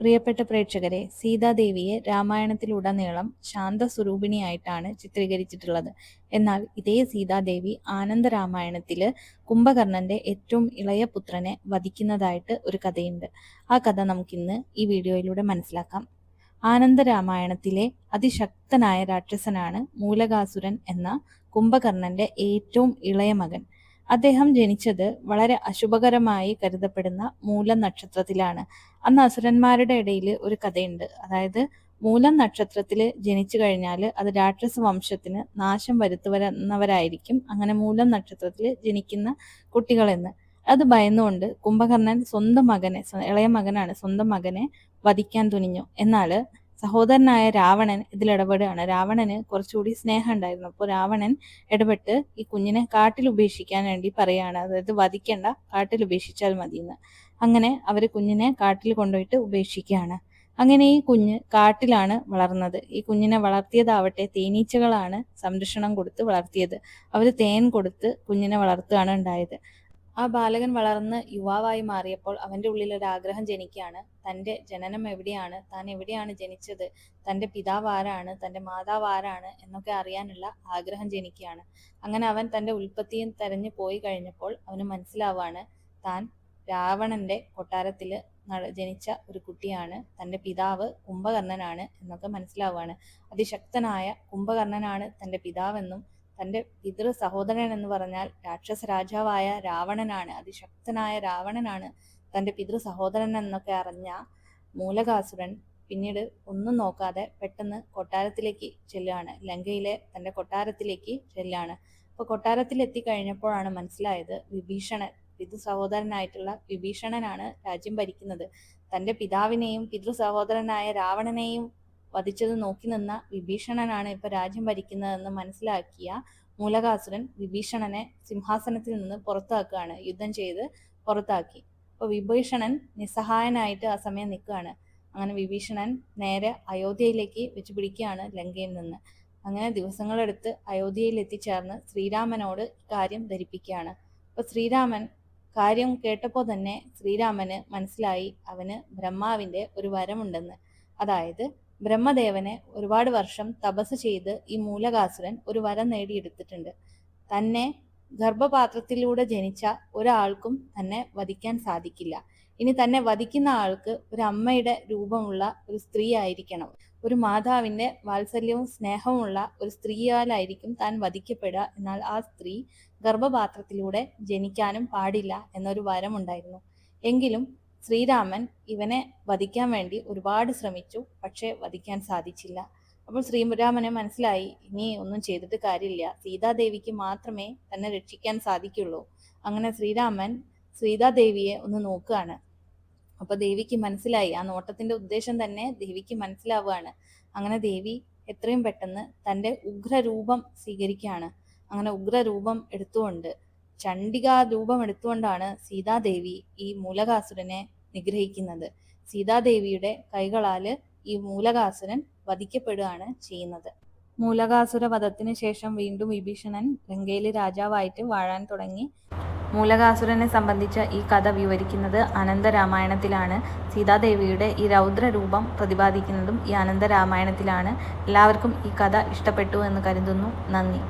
പ്രിയപ്പെട്ട പ്രേക്ഷകരെ, സീതാദേവിയെ രാമായണത്തിലുടനീളം ശാന്തസ്വരൂപിണിയായിട്ടാണ് ചിത്രീകരിച്ചിട്ടുള്ളത്. എന്നാൽ ഇതേ സീതാദേവി ആനന്ദ രാമായണത്തില് കുംഭകർണന്റെ ഏറ്റവും ഇളയ പുത്രനെ വധിക്കുന്നതായിട്ട് ഒരു കഥയുണ്ട്. ആ കഥ നമുക്കിന്ന് ഈ വീഡിയോയിലൂടെ മനസ്സിലാക്കാം. ആനന്ദ രാമായണത്തിലെ അതിശക്തനായ രാക്ഷസനാണ് മൂലകാസുരൻ എന്ന കുംഭകർണന്റെ ഏറ്റവും ഇളയ മകൻ. അദ്ദേഹം ജനിച്ചത് വളരെ അശുഭകരമായി കരുതപ്പെടുന്ന മൂലം നക്ഷത്രത്തിലാണ്. അന്ന് അസുരന്മാരുടെ ഇടയിൽ ഒരു കഥയുണ്ട്. അതായത് മൂലം നക്ഷത്രത്തിൽ ജനിച്ചു കഴിഞ്ഞാൽ അത് രാക്ഷസ വംശത്തിന് നാശം വരുത്തുന്നവരായിരിക്കും അങ്ങനെ മൂലം നക്ഷത്രത്തിൽ ജനിക്കുന്ന കുട്ടികളെന്ന്. അത് ഭയന്നുകൊണ്ട് കുംഭകർണൻ സ്വന്തം മകനെ, ഇളയ മകനാണ്, സ്വന്തം മകനെ വധിക്കാൻ തുനിഞ്ഞു. എന്നാൽ സഹോദരനായ രാവണൻ ഇതിലിടപെടുകയാണ്. രാവണന് കുറച്ചുകൂടി സ്നേഹം ഉണ്ടായിരുന്നു. അപ്പോൾ രാവണൻ ഇടപെട്ട് ഈ കുഞ്ഞിനെ കാട്ടിൽ ഉപേക്ഷിക്കാൻ വേണ്ടി പറയാണ്. അതായത് വധിക്കേണ്ട, കാട്ടിൽ ഉപേക്ഷിച്ചാൽ മതിയെന്ന്. അങ്ങനെ അവര് കുഞ്ഞിനെ കാട്ടിൽ കൊണ്ടുപോയിട്ട് ഉപേക്ഷിക്കുകയാണ്. അങ്ങനെ ഈ കുഞ്ഞ് കാട്ടിലാണ് വളർന്നത്. ഈ കുഞ്ഞിനെ വളർത്തിയതാവട്ടെ തേനീച്ചകളാണ് സംരക്ഷണം കൊടുത്ത് വളർത്തിയത്. അവര് തേൻ കൊടുത്ത് കുഞ്ഞിനെ വളർത്തുകയാണ് ഉണ്ടായത്. ആ ബാലകൻ വളർന്ന് യുവാവായി മാറിയപ്പോൾ അവന്റെ ഉള്ളിൽ ഒരു ആഗ്രഹം ജനിക്കുകയാണ്. തന്റെ ജനനം എവിടെയാണ്, താൻ എവിടെയാണ് ജനിച്ചത്, തന്റെ പിതാവ് ആരാണ്, തന്റെ മാതാവ് ആരാണ് എന്നൊക്കെ അറിയാനുള്ള ആഗ്രഹം ജനിക്കുകയാണ്. അങ്ങനെ അവൻ തന്റെ ഉൽപ്പത്തിയും തെരഞ്ഞു പോയി കഴിഞ്ഞപ്പോൾ അവന് മനസ്സിലാവാണ് താൻ രാവണന്റെ കൊട്ടാരത്തില് ജനിച്ച ഒരു കുട്ടിയാണ്, തന്റെ പിതാവ് കുംഭകർണനാണ് എന്നൊക്കെ മനസ്സിലാവുകയാണ്. അതിശക്തനായ കുംഭകർണനാണ് തന്റെ പിതാവെന്നും തന്റെ പിതൃ സഹോദരൻ എന്ന് പറഞ്ഞാൽ രാക്ഷസ രാജാവായ രാവണനാണ്, അതിശക്തനായ രാവണനാണ് തന്റെ പിതൃ സഹോദരൻ എന്നൊക്കെ അറിഞ്ഞ മൂലകാസുരൻ പിന്നീട് ഒന്നും നോക്കാതെ പെട്ടെന്ന് കൊട്ടാരത്തിലേക്ക് ചെല്ലുകയാണ്. ലങ്കയിലെ തന്റെ കൊട്ടാരത്തിലേക്ക് ചെല്ലുകയാണ്. അപ്പൊ കൊട്ടാരത്തിൽ എത്തിക്കഴിഞ്ഞപ്പോഴാണ് മനസ്സിലായത് വിഭീഷണൻ, പിതൃ സഹോദരനായിട്ടുള്ള വിഭീഷണനാണ് രാജ്യം ഭരിക്കുന്നത്. തന്റെ പിതാവിനെയും പിതൃ സഹോദരനായ രാവണനെയും വധിച്ചത് നോക്കി നിന്ന വിഭീഷണനാണ് ഇപ്പൊ രാജ്യം ഭരിക്കുന്നതെന്ന് മനസ്സിലാക്കിയ മൂലകാസുരൻ വിഭീഷണനെ സിംഹാസനത്തിൽ നിന്ന് പുറത്താക്കുകയാണ്. യുദ്ധം ചെയ്ത് പുറത്താക്കി. അപ്പൊ വിഭീഷണൻ നിസ്സഹായനായിട്ട് ആ സമയം നിൽക്കുകയാണ്. അങ്ങനെ വിഭീഷണൻ നേരെ അയോധ്യയിലേക്ക് വെച്ച് പിടിക്കുകയാണ് ലങ്കയിൽ നിന്ന്. അങ്ങനെ ദിവസങ്ങളെടുത്ത് അയോധ്യയിൽ എത്തിച്ചേർന്ന് ശ്രീരാമനോട് കാര്യം ധരിപ്പിക്കുകയാണ്. അപ്പൊ ശ്രീരാമൻ കാര്യം കേട്ടപ്പോൾ തന്നെ ശ്രീരാമന് മനസ്സിലായി അവന് ബ്രഹ്മാവിന്റെ ഒരു വരമുണ്ടെന്ന്. അതായത് ബ്രഹ്മദേവനെ ഒരുപാട് വർഷം തപസ് ചെയ്ത് ഈ മൂലകാസുരൻ ഒരു വരം നേടിയെടുത്തിട്ടുണ്ട്. തന്നെ ഗർഭപാത്രത്തിലൂടെ ജനിച്ച ഒരാൾക്കും തന്നെ വധിക്കാൻ സാധിക്കില്ല. ഇനി തന്നെ വധിക്കുന്ന ആൾക്ക് ഒരു അമ്മയുടെ രൂപമുള്ള ഒരു സ്ത്രീ ആയിരിക്കണം. ഒരു മാതാവിന്റെ വാത്സല്യവും സ്നേഹവുമുള്ള ഒരു സ്ത്രീയാലായിരിക്കും താൻ വധിക്കപ്പെടുക. എന്നാൽ ആ സ്ത്രീ ഗർഭപാത്രത്തിലൂടെ ജനിക്കാനും പാടില്ല എന്നൊരു വരമുണ്ടായിരുന്നു. എങ്കിലും ശ്രീരാമൻ ഇവനെ വധിക്കാൻ വേണ്ടി ഒരുപാട് ശ്രമിച്ചു. പക്ഷെ വധിക്കാൻ സാധിച്ചില്ല. അപ്പോൾ ശ്രീരാമനെ മനസ്സിലായി ഇനി ഒന്നും ചെയ്തിട്ട് കാര്യമില്ല, സീതാദേവിക്ക് മാത്രമേ തന്നെ രക്ഷിക്കാൻ സാധിക്കുള്ളൂ. അങ്ങനെ ശ്രീരാമൻ സീതാദേവിയെ ഒന്ന് നോക്കുകയാണ്. അപ്പൊ ദേവിക്ക് മനസ്സിലായി, ആ നോട്ടത്തിന്റെ ഉദ്ദേശം തന്നെ ദേവിക്ക് മനസ്സിലാവുകയാണ്. അങ്ങനെ ദേവി എത്രയും പെട്ടെന്ന് തന്റെ ഉഗ്രരൂപം സ്വീകരിക്കുകയാണ്. അങ്ങനെ ഉഗ്രരൂപം എടുത്തുകൊണ്ട്, ചണ്ഡികാ രൂപം എടുത്തുകൊണ്ടാണ് സീതാദേവി ഈ മൂലകാസുരനെ നിഗ്രഹിക്കുന്നത്. സീതാദേവിയുടെ കൈകളാല് ഈ മൂലകാസുരൻ വധിക്കപ്പെടുകയാണ് ചെയ്യുന്നത്. മൂലകാസുര വധത്തിന് ശേഷം വീണ്ടും വിഭീഷണൻ ലങ്കയിലെ രാജാവായിട്ട് വാഴാൻ തുടങ്ങി. മൂലകാസുരനെ സംബന്ധിച്ച ഈ കഥ വിവരിക്കുന്നത് ആനന്ദ രാമായണത്തിലാണ്. സീതാദേവിയുടെ ഈ രൗദ്രരൂപം പ്രതിപാദിക്കുന്നതും ഈ ആനന്ദ രാമായണത്തിലാണ്. എല്ലാവർക്കും ഈ കഥ ഇഷ്ടപ്പെട്ടു എന്ന് കരുതുന്നു. നന്ദി.